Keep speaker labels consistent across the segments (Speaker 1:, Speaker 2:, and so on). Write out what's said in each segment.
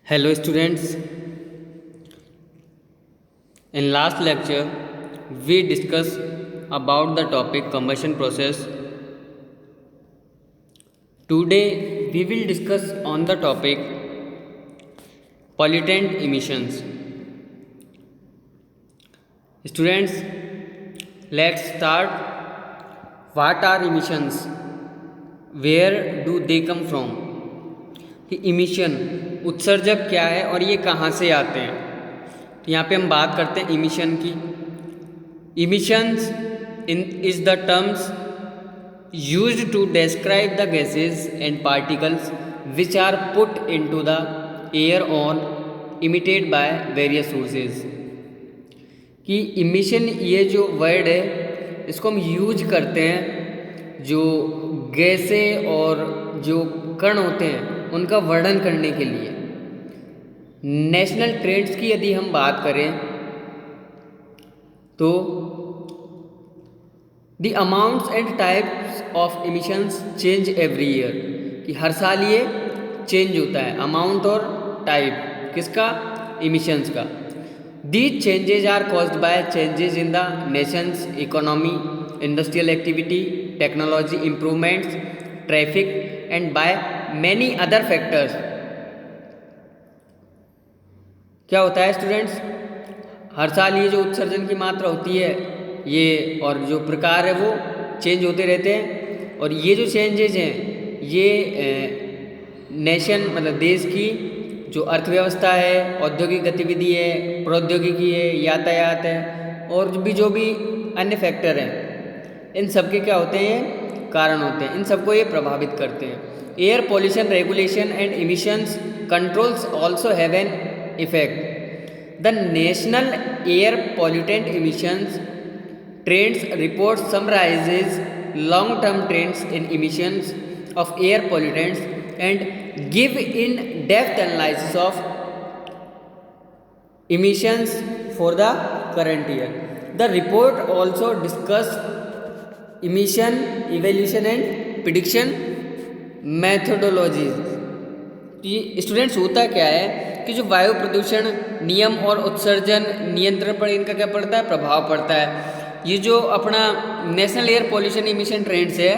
Speaker 1: Hello students, in last lecture we discussed about the topic combustion process. Today we will discuss on the topic pollutant emissions. Students, let's start. What are emissions? Where do they come from? कि emission उत्सर्जक क्या है और ये कहाँ से आते हैं। तो यहाँ पे हम बात करते हैं इमिशन की। Emissions in is the terms used to describe the gases and particles which are put into the air on emitted by various sources. कि इमिशन ये जो वर्ड है इसको हम यूज करते हैं जो गैसें और जो कण होते हैं उनका वर्णन करने के लिए। नेशनल ट्रेंड्स की यदि हम बात करें तो the amounts and types of emissions change every year. कि हर साल ये चेंज होता है अमाउंट और टाइप किसका, इमिशंस का। These changes are caused by changes in the nation's economy, industrial activity, technology improvements, traffic and by many other factors. क्या होता है स्टूडेंट्स, हर साल ये जो उत्सर्जन की मात्रा होती है ये और जो प्रकार है वो चेंज होते रहते हैं। और ये जो चेंजेज हैं ये नेशन मतलब देश की जो अर्थव्यवस्था है, औद्योगिक गतिविधि है, प्रौद्योगिकी है, यातायात है और जो भी अन्य फैक्टर हैं इन सब के क्या होते हैं, कारण होते हैं। इन सबको ये प्रभावित करते हैं। Air pollution regulation and emissions controls also have an effect. The national air pollutant emissions trends report summarises long term trends in emissions of air pollutants and give in depth analysis of emissions for the current year. The report also discuss emission evaluation and prediction methodologies. ये students होता क्या है कि जो वायु प्रदूषण नियम और उत्सर्जन नियंत्रण पर इनका क्या पड़ता है, प्रभाव पड़ता है। ये जो अपना national air pollution emission trends है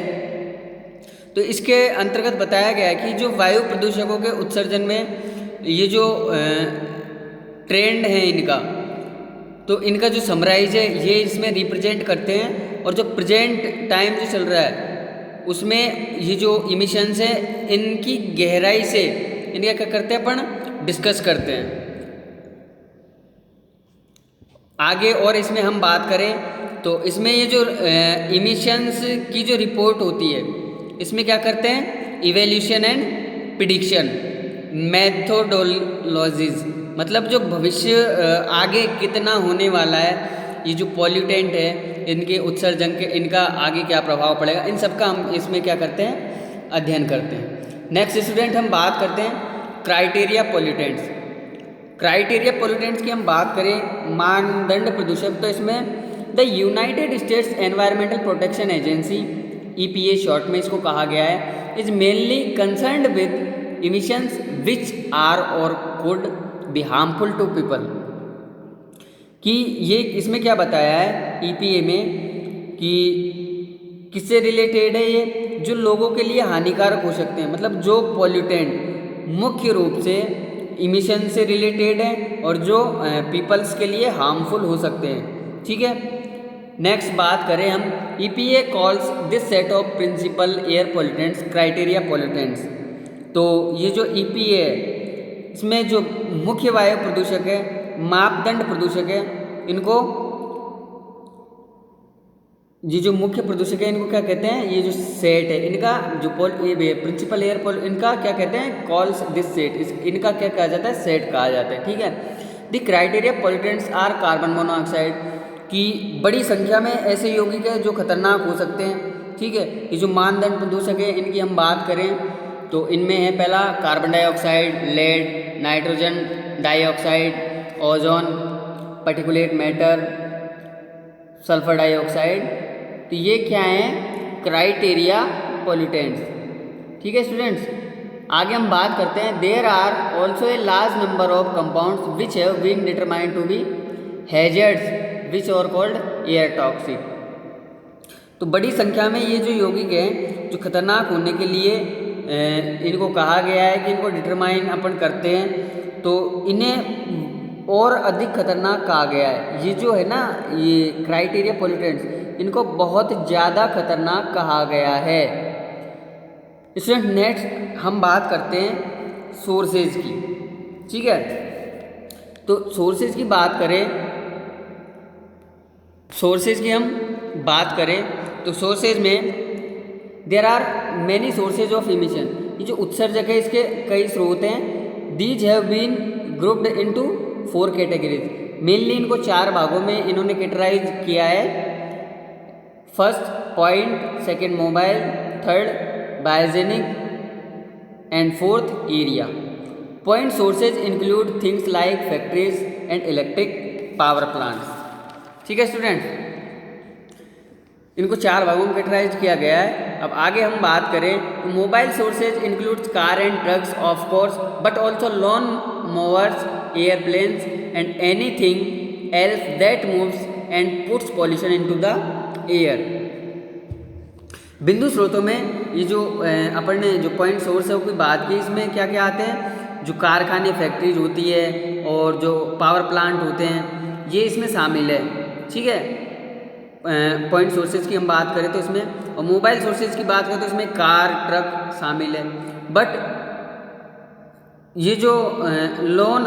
Speaker 1: तो इसके अंतर्गत बताया गया है कि जो वायु प्रदूषकों के उत्सर्जन में ये जो ट्रेंड है इनका, तो इनका जो समराइज है ये इसमें रिप्रेजेंट करते हैं। और जो प्रेजेंट टाइम जो चल रहा है उसमें ये जो इमिशंस है इनकी गहराई से इनका क्या करते हैं अपन डिस्कस करते हैं आगे। और इसमें हम बात करें तो इसमें ये जो इमिशंस की जो रिपोर्ट होती है इसमें क्या करते हैं, इवैल्यूएशन एंड प्रिडिक्शन मेथोडोलॉजीज, मतलब जो भविष्य आगे कितना होने वाला है, ये जो पॉल्यूटेंट है इनके उत्सर्जन के इनका आगे क्या प्रभाव पड़ेगा, इन सब का हम इसमें क्या करते हैं, अध्ययन करते हैं। नेक्स्ट स्टूडेंट हम बात करते हैं क्राइटेरिया पॉल्यूटेंट्स। क्राइटेरिया पॉल्यूटेंट्स की हम बात करें मानदंड प्रदूषक, तो इसमें the United States Environmental Protection Agency EPA short में इसको कहा गया है, is mainly concerned with emissions which are और could be harmful to people. कि ये इसमें क्या बताया है EPA में कि किससे रिलेटेड है, ये जो लोगों के लिए हानिकारक हो सकते हैं, मतलब जो पॉल्यूटेंट मुख्य रूप से इमिशन से रिलेटेड है और जो पीपल्स के लिए हार्मफुल हो सकते हैं। ठीक है, नेक्स्ट बात करें हम EPA calls this set of principal air pollutants criteria pollutants. तो ये जो EPA है इसमें जो मुख्य वायु प्रदूषक है, मापदंड प्रदूषक है, इनको ये जो मुख्य प्रदूषक है इनको क्या कहते हैं, ये जो सेट है इनका जो प्रिंसिपल एयर इनका क्या कहते हैं, कॉल्स दिस सेट, इनका क्या कहा जाता है, सेट कहा जाता है। ठीक है, the criteria pollutants are carbon monoxide, की बड़ी संख्या में ऐसे यौगिक है जो खतरनाक हो सकते हैं। ठीक है, ये जो मानदंड प्रदूषक है इनकी हम बात करें तो इनमें है पहला carbon dioxide, lead, nitrogen dioxide, ozone, particulate matter, sulphur dioxide. तो ये क्या है, क्राइटेरिया पॉल्यूटेंट्स। ठीक है स्टूडेंट्स, आगे हम बात करते हैं, there are also a large number of compounds which have been determined to be hazards which are called air toxic. तो बड़ी संख्या में ये जो यौगिक हैं जो खतरनाक होने के लिए इनको कहा गया है कि इनको डिटरमाइन अपन करते हैं, तो इन्हें और अधिक खतरनाक कहा गया है। ये जो है ना, ये क्राइटेरिया पोल्यूटेंट्स, इनको बहुत ज़्यादा खतरनाक कहा गया है। स्टूडेंट नेक्स्ट हम बात करते हैं सोर्सेज की, ठीक है। तो सोर्सेज की बात करें तो सोर्सेज में there are many sources of emission. ये जो उत्सर्जक है इसके कई स्रोत हैं। These have been grouped into 4 categories. Mainly इनको 4 भागों में इन्होंने कैटेगराइज किया है। First point, second mobile, third biogenic and fourth area. Point sources include things like factories and electric power plants. ठीक है स्टूडेंट, इनको 4 भागों में कैटेगराइज किया गया है। अब आगे हम बात करें तो mobile sources includes car and trucks of course, but also lawn mowers, airplanes and anything else that moves and puts pollution into the air. बिंदु स्रोतों में ये जो अपन ने जो पॉइंट सोर्स है उसकी बात की, इसमें क्या क्या आते हैं, जो कारखाने फैक्ट्रीज होती है और जो पावर प्लांट होते हैं ये इसमें शामिल है। ठीक है, पॉइंट सोर्सेज की हम बात करें तो इसमें, और मोबाइल सोर्सेज की बात करें तो इसमें कार ट्रक शामिल है। बट ये जो लॉन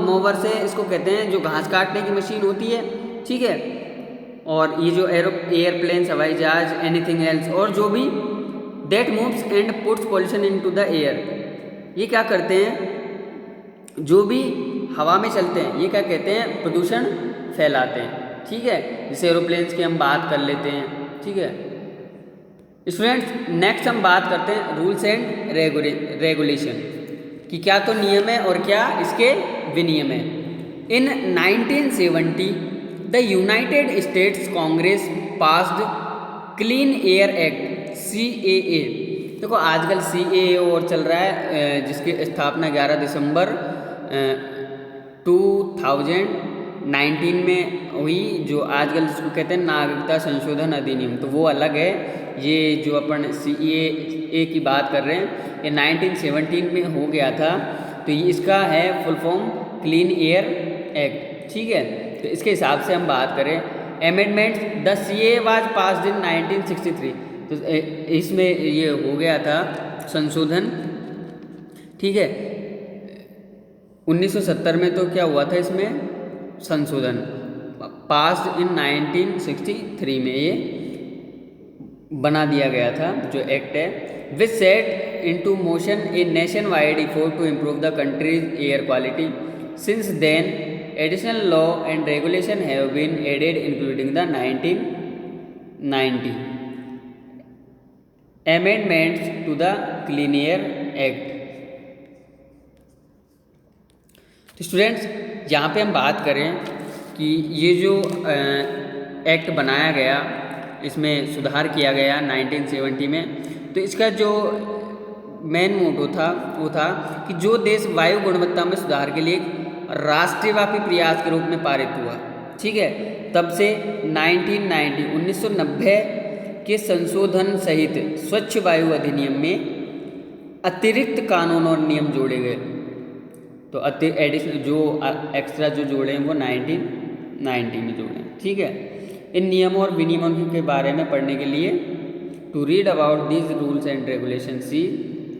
Speaker 1: मोवर्स है, इसको कहते हैं जो घास काटने की मशीन होती है। ठीक है, और ये जो एयरप्लेन्स, हवाई जहाज, एनीथिंग एल्स, और जो भी that moves and puts pollution into the air, ये क्या करते हैं, जो भी हवा में चलते हैं ये क्या कहते हैं, प्रदूषण फैलाते हैं। ठीक है, जैसे एरोप्लेन्स की हम बात कर लेते हैं। ठीक है स्टूडेंट्स, नेक्स्ट हम बात करते हैं रूल्स एंड रेगुलेशन कि क्या तो नियम है और क्या इसके विनियम है। इन 1970 the United states Congress passed clean air act CAA। देखो आजकल CAA और चल रहा है, जिसकी स्थापना 11 दिसंबर 2019 में हुई, जो आजकल जिसको कहते हैं नागरिकता संशोधन अधिनियम, तो वो अलग है। ये जो अपन CAA की बात कर रहे हैं ये 1917 में हो गया था, तो ये इसका है full form clean air act. ठीक है, तो इसके हिसाब से हम बात करें amendments, the CAA was passed in 1963, तो इसमें ये हो गया था संशोधन। ठीक है, 1970 में तो क्या हुआ था, इसमें संशोधन पास्ड इन 1963 में ये बना दिया गया था जो एक्ट है, which set into motion a nationwide effort to improve the country's air quality. Since then additional law and regulation have been added including the 1990 amendments to the clean air act. तो students, यहाँ पे हम बात करें कि ये जो act बनाया गया, इसमें सुधार किया गया 1970 में, तो इसका जो मेन मोटो था वो था कि जो देश वायु गुणवत्ता में सुधार के लिए राष्ट्रव्यापी प्रयास के रूप में पारित हुआ। ठीक है, तब से 1990 के संशोधन सहित स्वच्छ वायु अधिनियम में अतिरिक्त कानून और नियम जोड़े गए। तो एडिशनल जो एक्स्ट्रा जो जोड़े हैं वो 1990 में जोड़े हैं। ठीक है, इन नियमों और विनियमों के बारे में पढ़ने के लिए to read about these rules and regulation see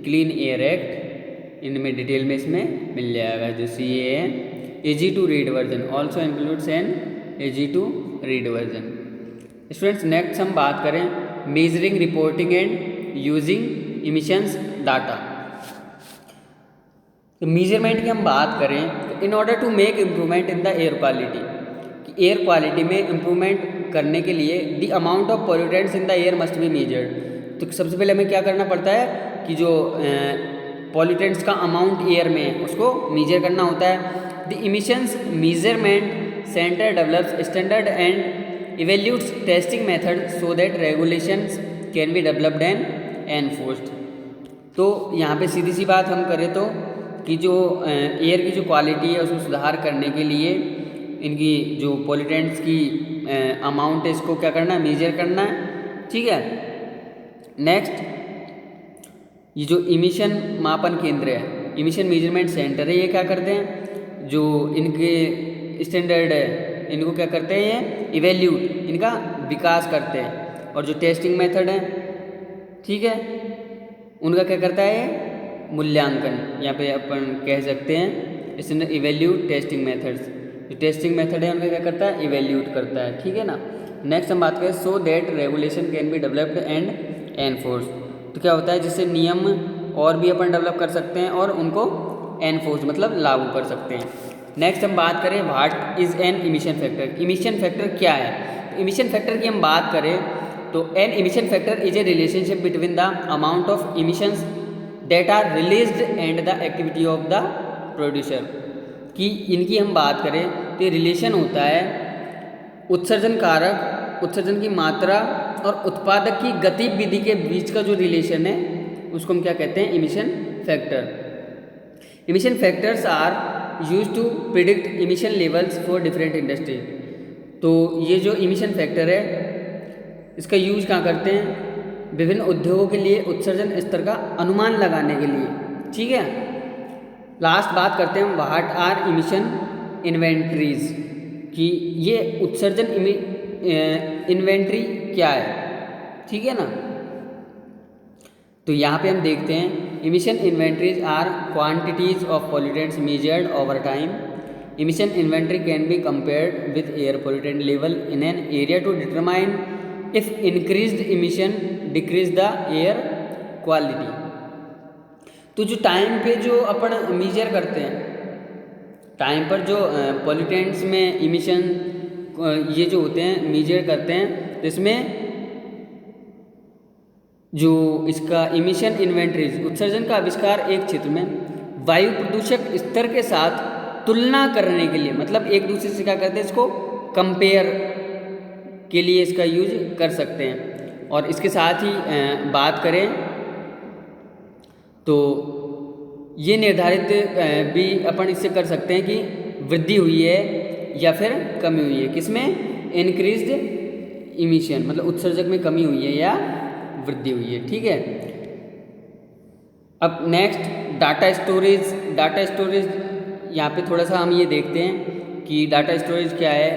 Speaker 1: clean air act, इनमें डिटेल में इसमें मिल जाएगा। जो CAA है, easy to read version, also includes an easy to read version. Students, next हम बात करें measuring, reporting and using emissions data. तो मेजरमेंट की हम बात करें तो in order to make improvement in the air quality, कि एयर क्वालिटी में इम्प्रूवमेंट करने के लिए the amount of pollutants in the air must be measured. तो सबसे पहले हमें क्या करना पड़ता है कि जो पॉल्यूटेंट्स का अमाउंट एयर में है उसको मेजर करना होता है। The emissions measurement center develops standard and evaluates testing method so that regulations can be developed and enforced. तो यहाँ पे सीधी सी बात हम करें तो कि जो एयर की जो क्वालिटी है उसमें सुधार करने के लिए इनकी जो पॉल्यूटेंट्स की अमाउंट है इसको क्या करना है, मेजर करना है। ठीक है। नेक्स्ट, ये जो इमिशन मापन केंद्र है, इमिशन मेजरमेंट सेंटर है, ये क्या करते हैं, जो इनके स्टैंडर्ड है इनको क्या करते हैं, ये इवेल्यूट, इनका विकास करते हैं। और जो टेस्टिंग मेथड है, ठीक है, उनका क्या करता है, मूल्यांकन। यहाँ पे अपन कह सकते हैं इसने इवेल्यूट टेस्टिंग मेथड्स, जो टेस्टिंग मेथड है उनका क्या करता है, इवेल्यूट करता है। ठीक है ना। नेक्स्ट हम बात करें so that regulation can be developed and enforce. तो क्या होता है, जिससे नियम और भी अपन डेवलप कर सकते हैं और उनको एनफोर्स मतलब लागू कर सकते हैं। नेक्स्ट हम बात करें what is an emission factor. Emission factor क्या है। तो इमिशन फैक्टर की हम बात करें तो an emission factor is a relationship between the amount of emissions that are released and the activity of the producer. कि इनकी हम बात करें तो ये रिलेशन होता है उत्सर्जन कारक, उत्सर्जन की मात्रा और उत्पादक की गतिविधि के बीच का जो रिलेशन है उसको हम क्या कहते हैं, emission factor. Emission factors are use to predict emission levels for different industry. तो ये जो इमिशन फैक्टर है इसका यूज कहाँ करते हैं, विभिन्न उद्योगों के लिए उत्सर्जन स्तर का अनुमान लगाने के लिए। ठीक है। लास्ट बात करते हैं व्हाट आर इमिशन इन्वेंट्रीज, कि ये उत्सर्जन इन्वेंट्री क्या है। ठीक है ना। तो यहाँ पे हम देखते हैं emission inventories are quantities of pollutants measured over time. Emission inventory can be compared with air pollutant level in an area to determine if increased emission decrease the air quality. तो जो टाइम पे जो अपन major करते हैं, time पर जो pollutants में emission ये जो होते हैं मेजर करते हैं, तो इसमें जो इसका इमिशन इन्वेंट्रीज उत्सर्जन का आविष्कार एक क्षेत्र में वायु प्रदूषक स्तर के साथ तुलना करने के लिए, मतलब एक दूसरे से क्या करते हैं, इसको कंपेयर के लिए इसका यूज कर सकते हैं। और इसके साथ ही बात करें तो ये निर्धारित भी अपन इससे कर सकते हैं कि वृद्धि हुई है या फिर कमी हुई है, किसमें, इंक्रीज्ड इमिशन मतलब उत्सर्जक में कमी हुई है या वृद्धि हुई है। ठीक है। अब next data storage. Data storage यहाँ पे थोड़ा सा हम ये देखते हैं कि डाटा स्टोरेज क्या है।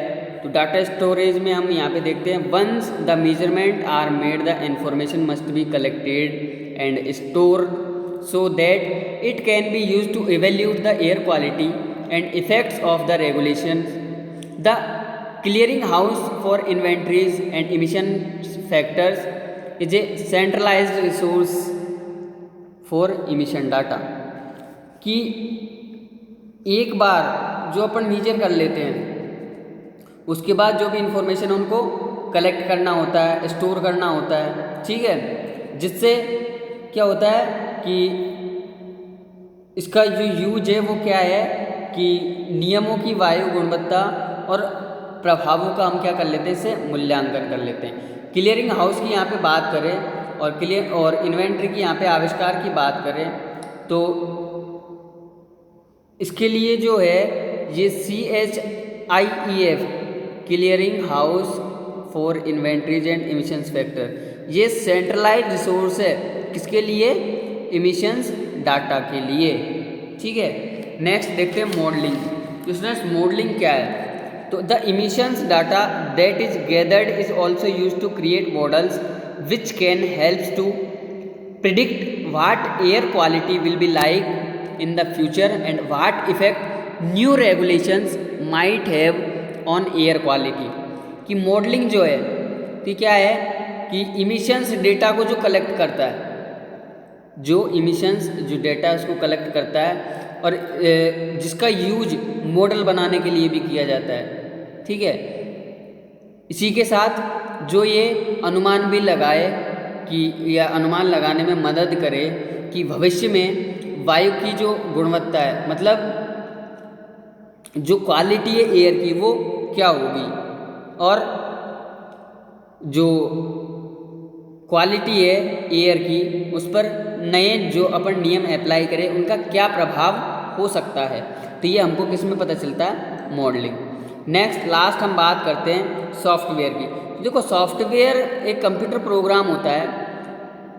Speaker 1: तो डाटा स्टोरेज में हम यहाँ पे देखते हैं once the measurement are made the information must be collected and store so that it can be used to evaluate the air quality and effects of the regulations. The clearing house for inventories and emission factors is a centralized resource for emission data. कि एक बार जो अपन major कर लेते हैं उसके बाद जो भी इंफॉर्मेशन उनको कलेक्ट करना होता है, स्टोर करना होता है। ठीक है। जिससे क्या होता है कि इसका जो यूज है वो क्या है कि नियमों की वायु गुणवत्ता और प्रभावों का हम क्या कर लेते हैं, इससे मूल्यांकन कर लेते हैं। क्लियरिंग हाउस की यहाँ पे बात करें और इन्वेंट्री की यहाँ पे आविष्कार की बात करें तो इसके लिए जो है ये CHIEF clearing house for inventories and emissions factor, ये सेंट्रलाइज्ड रिसोर्स है किसके लिए, इमिशंस डाटा के लिए। ठीक है। नेक्स्ट देखते हैं मॉडलिंग। तो स्टूडेंट्स मॉडलिंग क्या है, तो the emissions data that is gathered is also use to create models which can helps to predict what air quality will be like in the future and what effect new regulations might have on air quality. कि modelling जो है तो क्या है कि emissions data को जो collect करता है, जो इमिशंस जो डेटा है उसको कलेक्ट करता है और जिसका यूज मॉडल बनाने के लिए भी किया जाता है। ठीक है। इसी के साथ जो ये अनुमान भी लगाए कि या अनुमान लगाने में मदद करे कि भविष्य में वायु की जो गुणवत्ता है, मतलब जो क्वालिटी है एयर की वो क्या होगी और जो क्वालिटी है एयर की उस पर नए जो अपन नियम अप्लाई करें उनका क्या प्रभाव हो सकता है। तो ये हमको किस में पता चलता है, मॉडलिंग। नेक्स्ट लास्ट हम बात करते हैं सॉफ्टवेयर की। देखो सॉफ्टवेयर एक कंप्यूटर प्रोग्राम होता है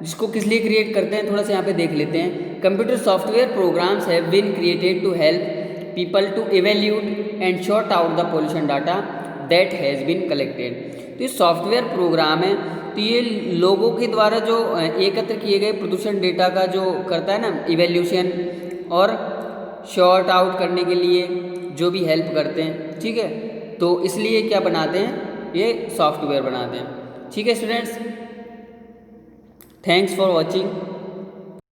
Speaker 1: जिसको किस लिए क्रिएट करते हैं, थोड़ा सा यहाँ पे देख लेते हैं। Computer software programs have been created to help people to evaluate and sort out the pollution data that has been collected. तो ये सॉफ्टवेयर प्रोग्राम है, तो ये लोगों के द्वारा जो एकत्र किए गए प्रदूषण डेटा का जो करता है ना इवेल्यूशन और शॉर्ट आउट करने के लिए जो भी हेल्प करते हैं, ठीक है। तो इसलिए क्या बनाते हैं, ये सॉफ्टवेयर बनाते हैं, ठीक है स्टूडेंट्स। Thanks for watching.